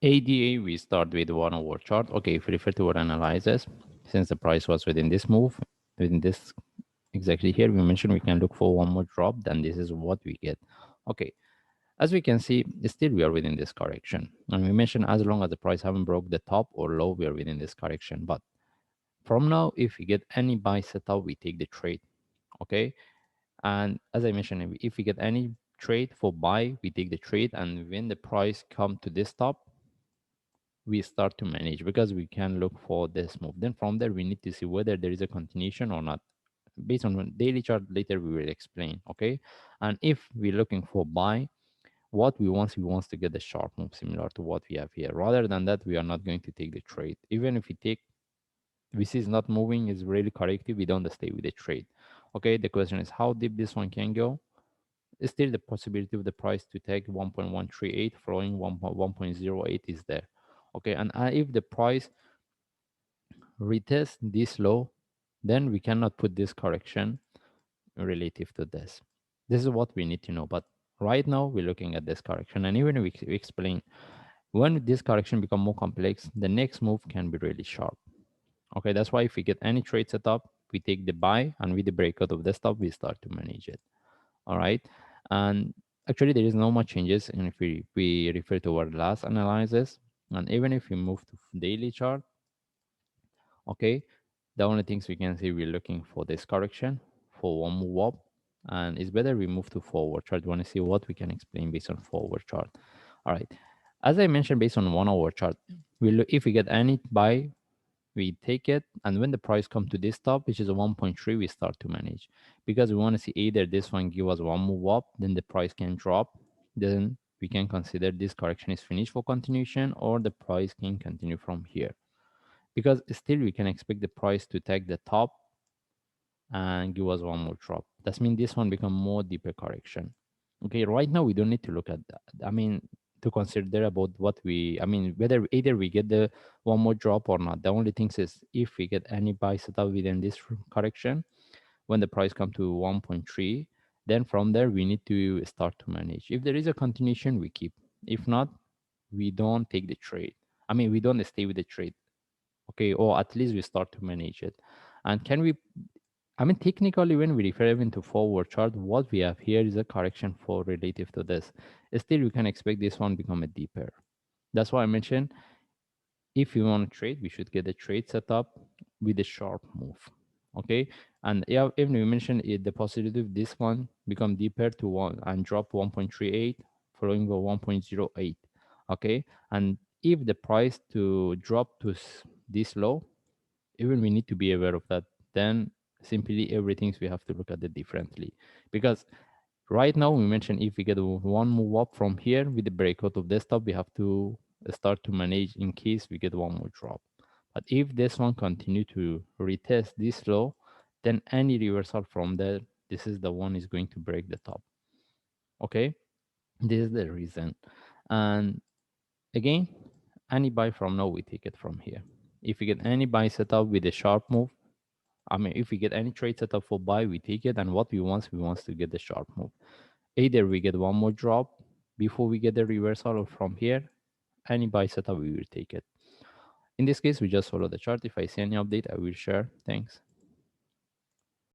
ADA, we start with 1 hour chart. Okay, if we refer to our analysis, since the price was within this move, within this exactly here, we mentioned we can look for one more drop, then this is what we get. Okay, as we can see, still we are within this correction. And we mentioned as long as the price haven't broke the top or low, we are within this correction. But from now, if we get any buy setup, we take the trade. Okay, and as I mentioned, if we get any trade for buy, we take the trade, and when the price come to this top, we start to manage because we can look for this move. Then from there, we need to see whether there is a continuation or not. Based on daily chart, later we will explain. Okay, and if we're looking for buy, what we want to get the sharp move similar to what we have here. Rather than that, we are not going to take the trade. Even if we take, we see is not moving, is really corrective, we don't stay with the trade. Okay, the question is how deep this one can go. Still the possibility of the price to take 1.138 following 1.08 is there. Okay, and if the price retest this low, then we cannot put this correction relative to this. This is what we need to know. But right now we're looking at this correction, and even we explain when this correction become more complex, the next move can be really sharp. Okay, that's why if we get any trade set up, we take the buy, and with the breakout of the stop, we start to manage it. All right, and actually there is no much changes. And if we refer to our last analysis, and even if we move to daily chart, okay, the only things we can see, we're looking for this correction for one move up, and it's better we move to forward chart. We want to see what we can explain based on forward chart. All right, as I mentioned, based on 1 hour chart, we look if we get any buy, we take it, and when the price come to this top, which is a 1.3, we start to manage because we want to see either this one give us one move up, then the price can drop, then we can consider this correction is finished for continuation, or the price can continue from here, because still we can expect the price to take the top and give us one more drop. That means this one become more deeper correction. Okay, right now we don't need to look at that. I mean, to consider about what we, I mean, whether either we get the one more drop or not. The only thing is if we get any buy setup within this correction, when the price come to 1.3, then from there we need to start to manage. If there is a continuation, we keep. If not, we don't take the trade. I mean, we don't stay with the trade. Okay, or at least we start to manage it. And can we, I mean, technically, when we refer even to forward chart, what we have here is a correction for relative to this. Still, we can expect this one become a deeper. That's why I mentioned if you want to trade, we should get a trade set up with a sharp move. Okay, and yeah, even we mentioned it, the possibility of this one become deeper to one and drop 1.38 following the 1.08. Okay, and if the price to drop to this low, even we need to be aware of that. Then simply everything we have to look at it differently, because right now we mentioned if we get one move up from here with the breakout of desktop, we have to start to manage in case we get one more drop. But if this one continue to retest this low, then any reversal from there, this is the one is going to break the top. Okay, this is the reason. And again, any buy from now, we take it from here. If we get any buy setup with a sharp move, I mean, if we get any trade setup for buy, we take it. And what we want to get the sharp move. Either we get one more drop before we get the reversal, or from here, any buy setup, we will take it. In this case, we just follow the chart. If I see any update, I will share. Thanks.